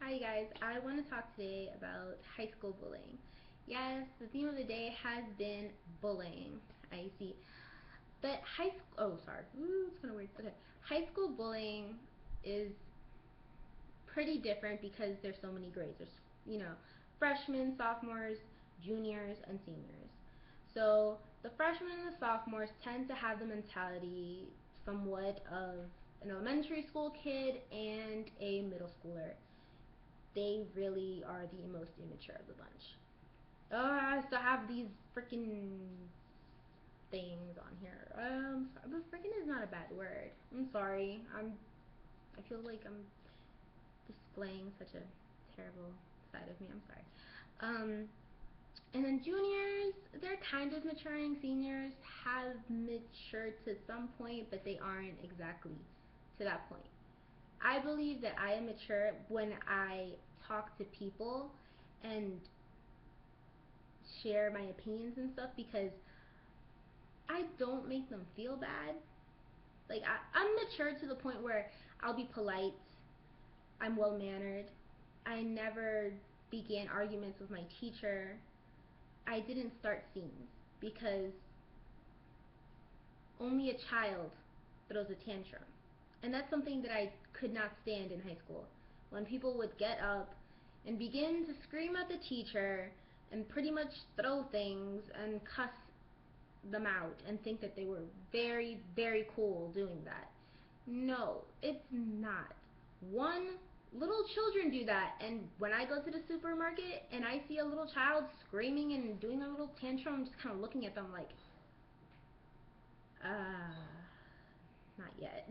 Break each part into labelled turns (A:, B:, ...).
A: Hi guys, I want to talk today about high school bullying. Yes, the theme of the day has been bullying. I see. But it's kind of weird. Okay. High school bullying is pretty different because there's so many grades. There's freshmen, sophomores, juniors, and seniors. So the freshmen and the sophomores tend to have the mentality somewhat of an elementary school kid and a middle schooler. They really are the most immature of the bunch. Oh, I still have these freaking things on here. But freaking is not a bad word. I'm sorry. I feel like I'm displaying such a terrible side of me. I'm sorry. And then juniors, they're kind of maturing. Seniors have matured to some point, but they aren't exactly to that point. I believe that I am mature when I talk to people and share my opinions and stuff because I don't make them feel bad. Like I'm mature to the point where I'll be polite. I'm well mannered. I never began arguments with my teacher. I didn't start scenes because only a child throws a tantrum. And that's something that I could not stand in high school. When people would get up and begin to scream at the teacher and pretty much throw things and cuss them out and think that they were very, very cool doing that. No, it's not. One, little children do that, and when I go to the supermarket and I see a little child screaming and doing a little tantrum, I'm just kind of looking at them like, not yet.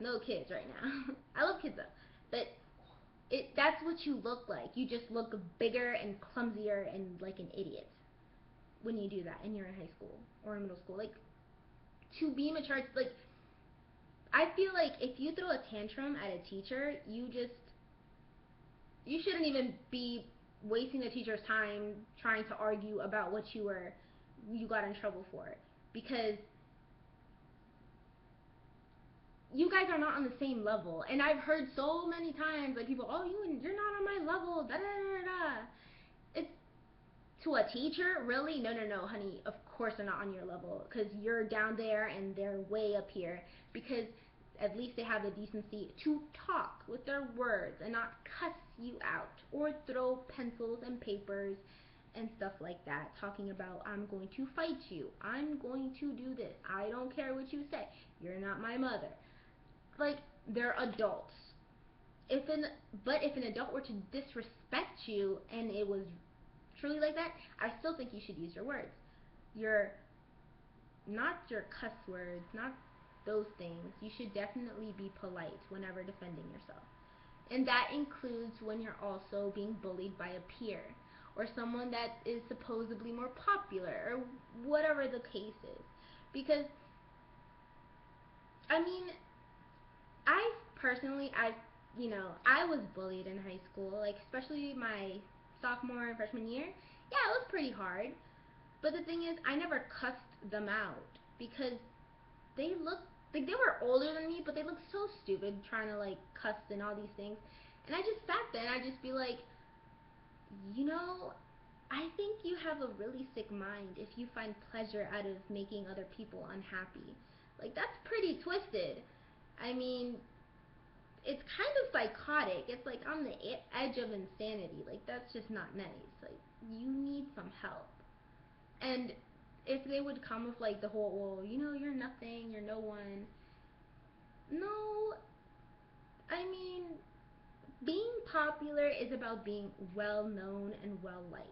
A: No kids right now. I love kids though, but that's what you look like. You just look bigger and clumsier and like an idiot when you do that and you're in high school or in middle school. Like, to be mature, it's like, I feel like if you throw a tantrum at a teacher, you shouldn't even be wasting the teacher's time trying to argue about what you got in trouble for, because you guys are not on the same level. And I've heard so many times like people, oh, you're not on my level, da da da da. It's to a teacher, really? No, no, no, honey. Of course they're not on your level because you're down there and they're way up here. Because at least they have the decency to talk with their words and not cuss you out or throw pencils and papers and stuff like that, talking about, I'm going to fight you, I'm going to do this, I don't care what you say, you're not my mother. Like, they're adults. If an but if an adult were to disrespect you and it was truly like that, I still think you should use your words. Your Not your cuss words, not those things. You should definitely be polite whenever defending yourself. And that includes when you're also being bullied by a peer or someone that is supposedly more popular or whatever the case is. Because I mean, I personally, I was bullied in high school, like especially my sophomore and freshman year. Yeah, it was pretty hard. But the thing is, I never cussed them out because they looked like they were older than me, but they looked so stupid trying to like cuss and all these things. And I just sat there and I just be like, you know, I think you have a really sick mind if you find pleasure out of making other people unhappy. Like, that's pretty twisted. I mean, it's kind of psychotic. It's like on the edge of insanity. Like, that's just not nice. Like, you need some help. And if they would come with like the whole, well, you're nothing, you're no one. No, I mean, being popular is about being well known and well liked.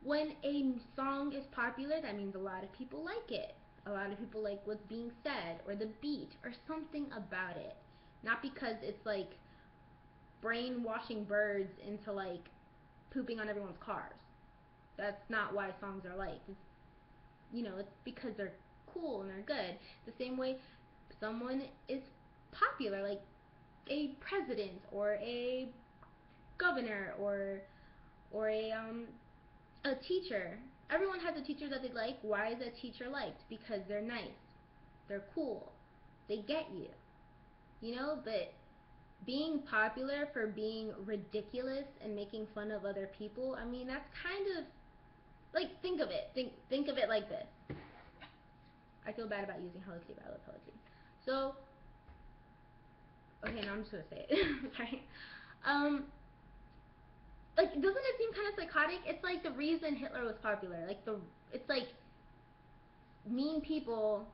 A: When a song is popular, that means a lot of people like it. A lot of people like what's being said or the beat or something about it. Not because it's like brainwashing birds into like pooping on everyone's cars. That's not why songs are liked. It's because they're cool and they're good. The same way someone is popular, like a president or a governor or a teacher. Everyone has a teacher that they like. Why is that teacher liked? Because they're nice, they're cool, they get you. But being popular for being ridiculous and making fun of other people, I mean, that's kind of like, think of it. Think of it like this. I feel bad about using Hello Kitty, but I love Hello Kitty. So, okay, now I'm just gonna say it. Sorry. Like, doesn't it seem kind of psychotic? It's like the reason Hitler was popular. It's like mean people,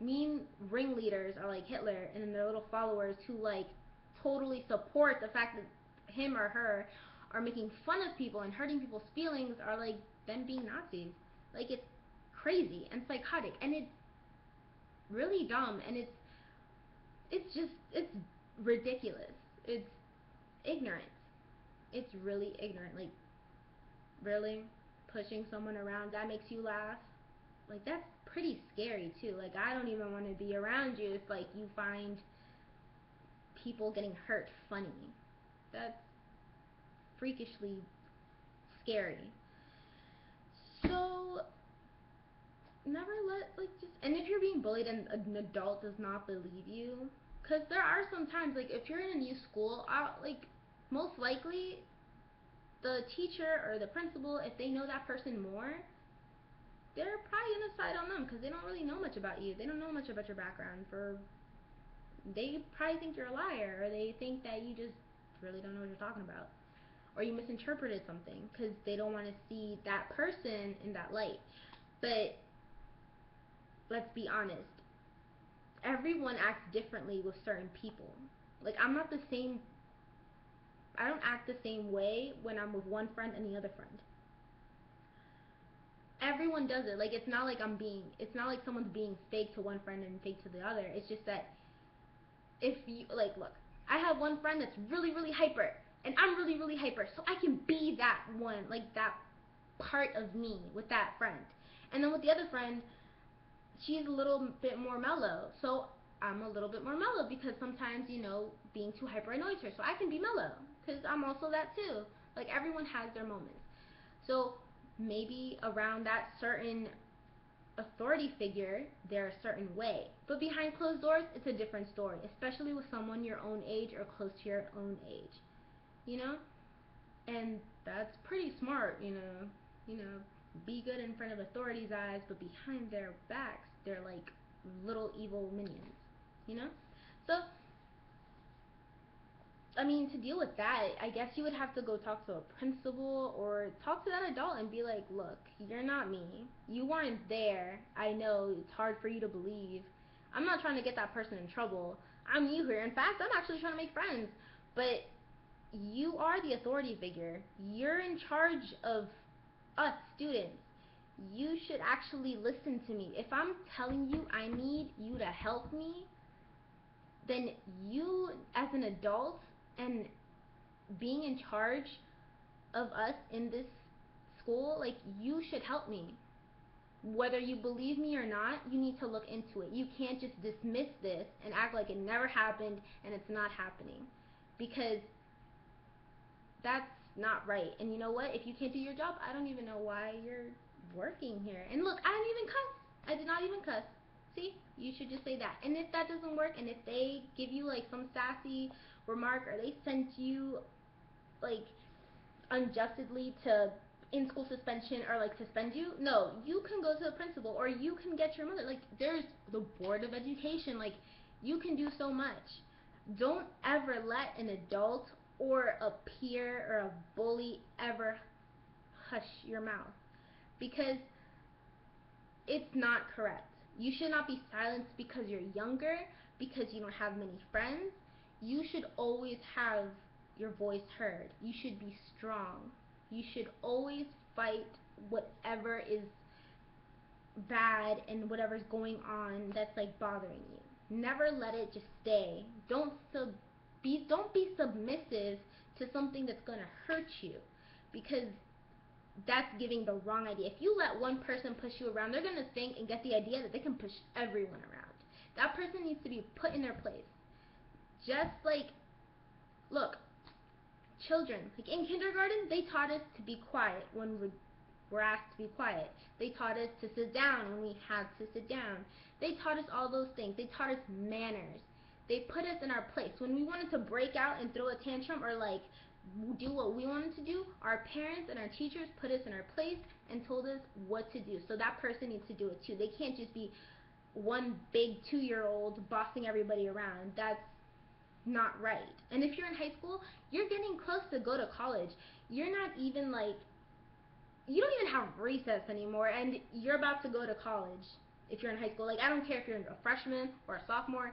A: mean ringleaders are like Hitler, and then their little followers who like totally support the fact that him or her are making fun of people and hurting people's feelings are like them being Nazis. Like, it's crazy and psychotic, and it's really dumb, and it's ridiculous. It's ignorant. It's really ignorant. Like, really pushing someone around that makes you laugh. Like, that's pretty scary too. Like, I don't even want to be around you if like you find people getting hurt funny. That's freakishly scary. So never let, like, just, and if you're being bullied and an adult does not believe you, because there are some times, like, if you're in a new school, like, most likely the teacher or the principal, if they know that person more, they're probably gonna side on them because they don't really know much about you. They don't know much about your background. They probably think you're a liar, or they think that you just really don't know what you're talking about, or you misinterpreted something because they don't want to see that person in that light. But let's be honest, everyone acts differently with certain people. Like, I'm not the same. I don't act the same way when I'm with one friend and the other friend. Everyone does it. Like, it's not like someone's being fake to one friend and fake to the other. It's just that if you, like, look, I have one friend that's really, really hyper, and I'm really, really hyper, so I can be that one, like, that part of me with that friend. And then with the other friend, she's a little bit more mellow, so I'm a little bit more mellow because sometimes, being too hyper annoys her, so I can be mellow because I'm also that too. Like, everyone has their moments. So maybe around that certain authority figure, they're a certain way. But behind closed doors, it's a different story, especially with someone your own age or close to your own age. You know? And that's pretty smart, be good in front of authorities' eyes, but behind their backs, they're like little evil minions, you know? So, I mean, to deal with that, I guess you would have to go talk to a principal or talk to that adult and be like, look, you're not me. You weren't there. I know it's hard for you to believe. I'm not trying to get that person in trouble. I'm new here. In fact, I'm actually trying to make friends. But you are the authority figure. You're in charge of us students. You should actually listen to me. If I'm telling you I need you to help me, then you, as an adult and being in charge of us in this school, like, you should help me. Whether you believe me or not, you need to look into it. You can't just dismiss this and act like it never happened and it's not happening, because that's not right. And you know what? If you can't do your job, I don't even know why you're working here. And look, I didn't even cuss. I did not even cuss. See? You should just say that. And if that doesn't work, and if they give you like some sassy remark, or they send you like unjustly to in school suspension, or like suspend you, no, you can go to the principal, or you can get your mother. Like, there's the board of education. Like, you can do so much. Don't ever let an adult or a peer or a bully ever hush your mouth, because it's not correct. You should not be silenced because you're younger, because you don't have many friends. You should always have your voice heard. You should be strong. You should always fight whatever is bad and whatever's going on that's like bothering you. Never let it just stay. Don't be submissive to something that's going to hurt you, because that's giving the wrong idea. If you let one person push you around, they're going to think and get the idea that they can push everyone around. That person needs to be put in their place. Just like, look, children, like in kindergarten, they taught us to be quiet when we're asked to be quiet. They taught us to sit down when we had to sit down. They taught us all those things. They taught us manners. They put us in our place. When we wanted to break out and throw a tantrum or like do what we wanted to do, our parents and our teachers put us in our place and told us what to do. So that person needs to do it too. They can't just be one big 2-year-old bossing everybody around. That's not right. And if you're in high school, you're getting close to go to college. You're not even like, you don't even have recess anymore, and you're about to go to college if you're in high school. Like, I don't care if you're a freshman or a sophomore,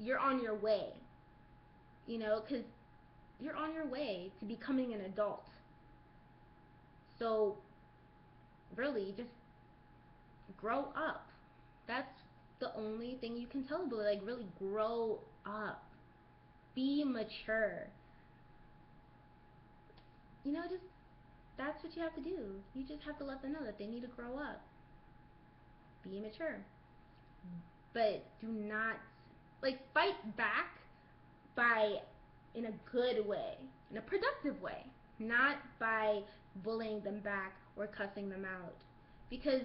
A: you're on your way, because you're on your way to becoming an adult. So, really, just grow up. That's the only thing you can tell people. Like, really grow up. Be mature. Just that's what you have to do. You just have to let them know that they need to grow up. Be mature. But do not, like, fight back by, in a good way, in a productive way, not by bullying them back or cussing them out. Because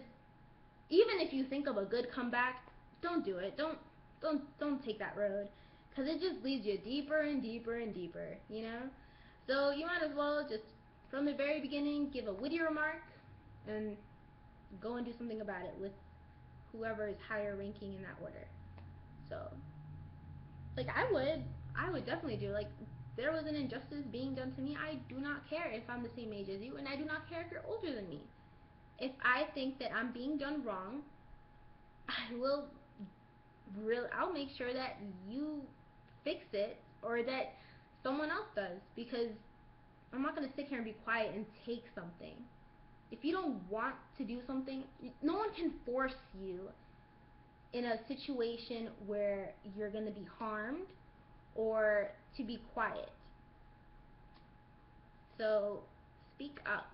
A: even if you think of a good comeback, don't do it. Don't take that road, because it just leads you deeper and deeper and deeper. So you might as well just from the very beginning give a witty remark and go and do something about it with whoever is higher ranking in that order. So, like, I would definitely do, like, there was an injustice being done to me. I do not care if I'm the same age as you, and I do not care if you're older than me. If I think that I'm being done wrong, I'll make sure that you fix it, or that someone else does, because I'm not going to sit here and be quiet and take something. If you don't want to do something, no one can force you in a situation where you're going to be harmed or to be quiet. So speak up.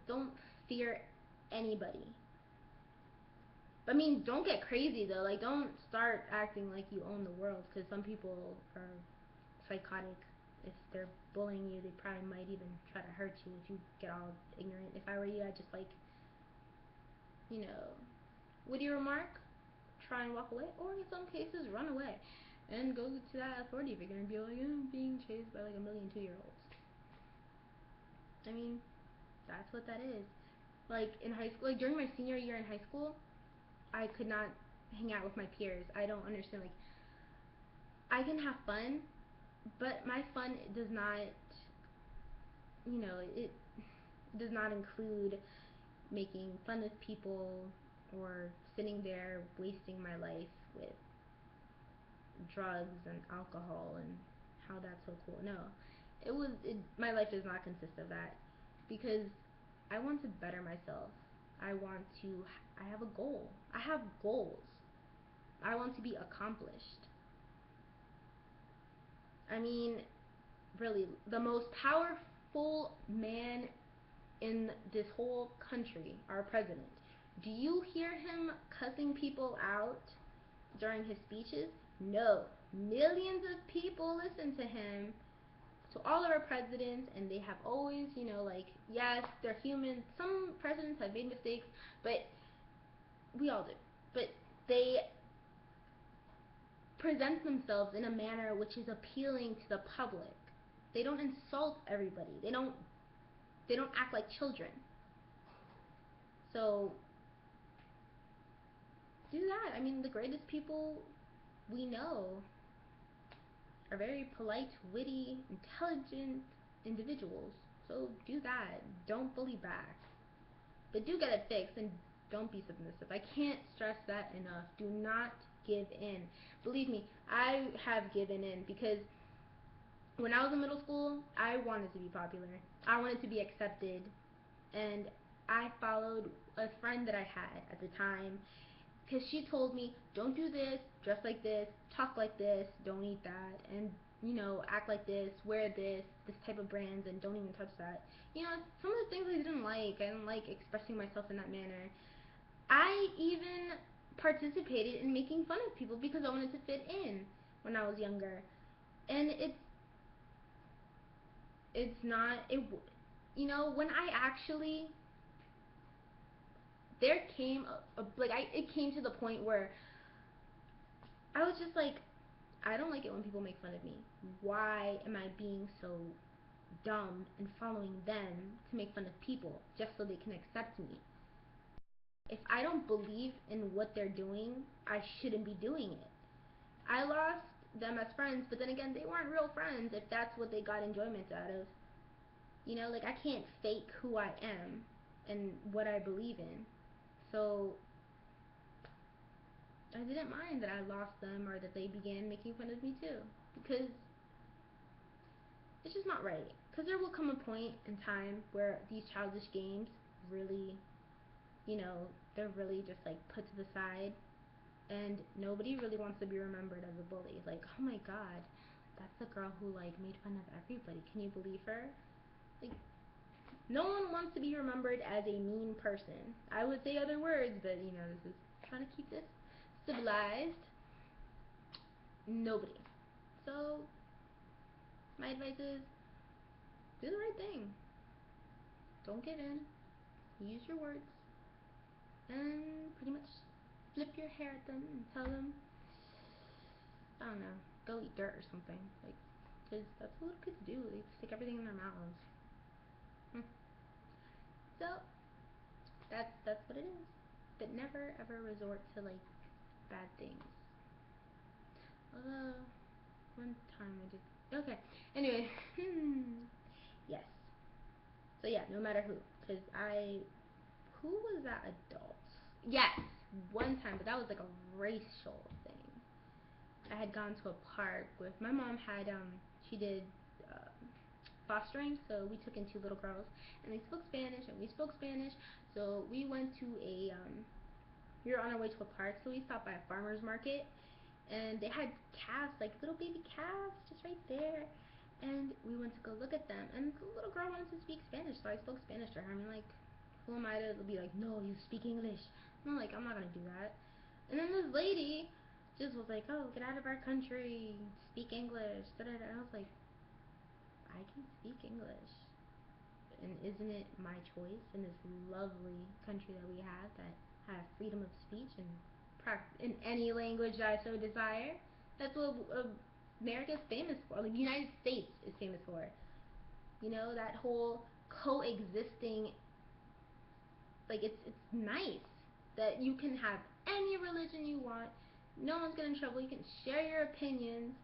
A: Don't fear anybody. I mean, don't get crazy though. Like, don't start acting like you own the world, because some people are psychotic. If they're bullying you, they probably might even try to hurt you if you get all ignorant. If I were you, I'd just, like, you know, witty remark, try and walk away, or in some cases, run away and go to that authority figure and be like, I'm being chased by like a million 2-year-olds. I mean, that's what that is. Like, in high school, like during my senior year in high school, I could not hang out with my peers. I don't understand. Like, I can have fun, but my fun does not, it does not include making fun of people or sitting there wasting my life with drugs and alcohol and how that's so cool. No, my life does not consist of that, because I want to better myself. I have a goal. I have goals. I want to be accomplished. I mean, really, the most powerful man in this whole country, our president. Do you hear him cussing people out during his speeches? No. Millions of people listen to him, to all of our presidents, and they have always, like, yes, they're human. Some presidents have made mistakes, but we all do. But they present themselves in a manner which is appealing to the public. They don't insult everybody. They don't act like children. So do that. I mean, the greatest people we know are very polite, witty, intelligent individuals. So do that. Don't bully back. But do get it fixed, and don't be submissive. I can't stress that enough. Do not give in. Believe me, I have given in, because when I was in middle school, I wanted to be popular. I wanted to be accepted, and I followed a friend that I had at the time, because she told me, don't do this, dress like this, talk like this, don't eat that, and act like this, wear this type of brands, and don't even touch that. Some of the things I didn't like. I didn't like expressing myself in that manner. I even participated in making fun of people because I wanted to fit in when I was younger. And it's not, when I actually, there came, it came to the point where I was just like, I don't like it when people make fun of me. Why am I being so dumb and following them to make fun of people just so they can accept me? If I don't believe in what they're doing, I shouldn't be doing it. I lost them as friends, but then again, they weren't real friends if that's what they got enjoyment out of. Like I can't fake who I am and what I believe in. So I didn't mind that I lost them or that they began making fun of me too, because it's just not right. Because there will come a point in time where these childish games really, they're really just like put to the side, and nobody really wants to be remembered as a bully. Like, oh my god, that's the girl who like made fun of everybody. Can you believe her? Like, no one wants to be remembered as a mean person. I would say other words, but this is trying to keep this civilized. Nobody. So my advice is do the right thing. Don't give in. Use your words and pretty much flip your hair at them and tell them, I don't know, go eat dirt or something. Like, because that's what little kids do. They stick everything in their mouths. So that's what it is. But never ever resort to like bad things. Although one time I did. Okay. Anyway, yes. So yeah, no matter who, because who was that adult? Yes, one time, but that was like a racial thing. I had gone to a park with my mom. She did uh, fostering, so we took in two little girls, and they spoke Spanish, and we spoke Spanish. So we went to we were on our way to a park, so we stopped by a farmer's market, and they had calves, like little baby calves, just right there. And we went to go look at them, and the little girl wanted to speak Spanish, so I spoke Spanish to her. I mean, like, who am I to be like, no, you speak English? I'm like, I'm not gonna do that. And then this lady just was like, oh, get out of our country, speak English, da da da. And I was like, I can speak English, and isn't it my choice in this lovely country that we that have freedom of speech and practice in any language that I so desire? That's what America is famous for. Like the United States is famous for. That whole coexisting. Like it's nice that you can have any religion you want. No one's getting in trouble. You can share your opinions.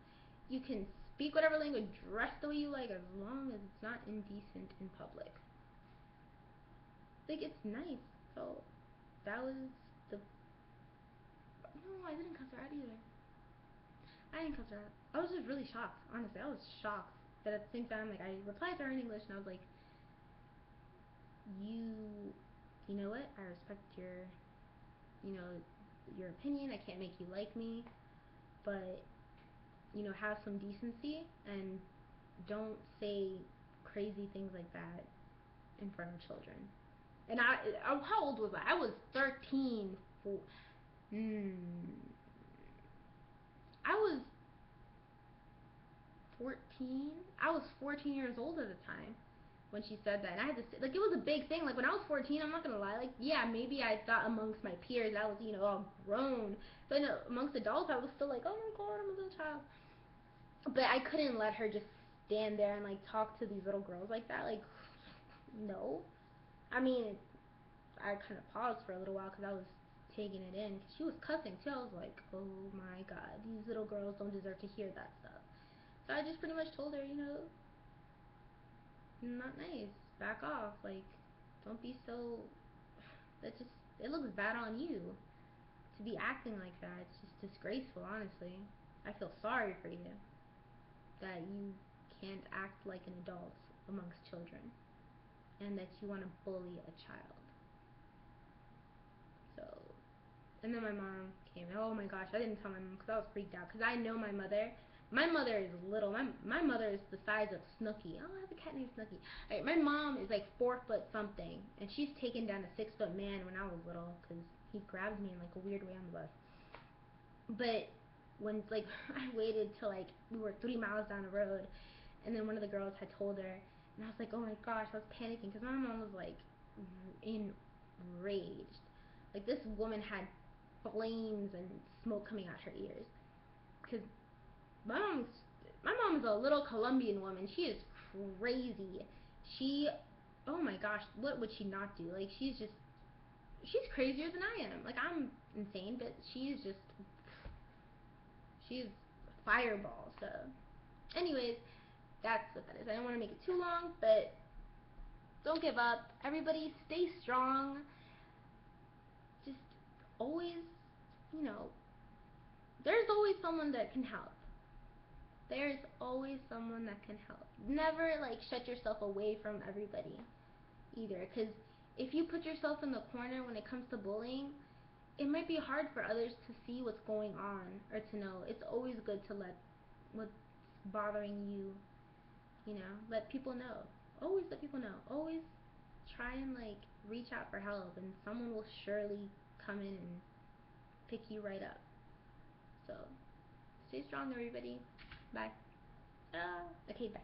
A: You can speak whatever language, dress the way you like, as long as it's not indecent in public. Like it's nice. So that was the. No, I didn't cuss her out either. I didn't cuss her out. I was just really shocked. Honestly, I was shocked. But at the same time, like I replied to her in English, and I was like, you, you know what? I respect you know, your opinion. I can't make you like me, but have some decency and don't say crazy things like that in front of children. And how old was I? I was 13. Hmm, I was 14. I was 14 years old at the time when she said that, and I had to say, like, it was a big thing. Like when I was 14, I'm not gonna lie. Like, yeah, maybe I thought amongst my peers I was, all grown, but amongst adults, I was still like, oh my god, I'm a little child. But I couldn't let her just stand there and like talk to these little girls like that. Like, no. I mean, I kind of paused for a little while because I was taking it in. Cause she was cussing too. I was like, oh my god, these little girls don't deserve to hear that stuff. So I just pretty much told her, not nice. Back off. Like, don't be so. That just it looks bad on you to be acting like that. It's just disgraceful, honestly. I feel sorry for you that you can't act like an adult amongst children and that you want to bully a child. So, and then my mom came. Oh my gosh, I didn't tell my mom because I was freaked out because I know my mother. My mother is little. My mother is the size of Snooki. Oh, I have a cat named Snooki. Right, my mom is like 4 foot something, and she's taken down a 6 foot man when I was little because he grabbed me in like a weird way on the bus. But when like I waited till like we were 3 miles down the road, and then one of the girls had told her, and I was like, oh my gosh, I was panicking because my mom was like enraged. Like this woman had flames and smoke coming out her ears because my mom's my mom's a little Colombian woman. She is crazy. She, oh my gosh, what would she not do? Like she's crazier than I am. Like I'm insane, but she's fireball. So, anyways, that's what that is. I don't want to make it too long, but don't give up. Everybody, stay strong. Just always, you know, there's always someone that can help. There's always someone that can help. Never like shut yourself away from everybody either, because if you put yourself in the corner when it comes to bullying, it might be hard for others to see what's going on or to know. It's always good to let what's bothering you, let people know. Always let people know. Always try and like reach out for help, and someone will surely come in and pick you right up. So stay strong, everybody. Bye. Okay, bye.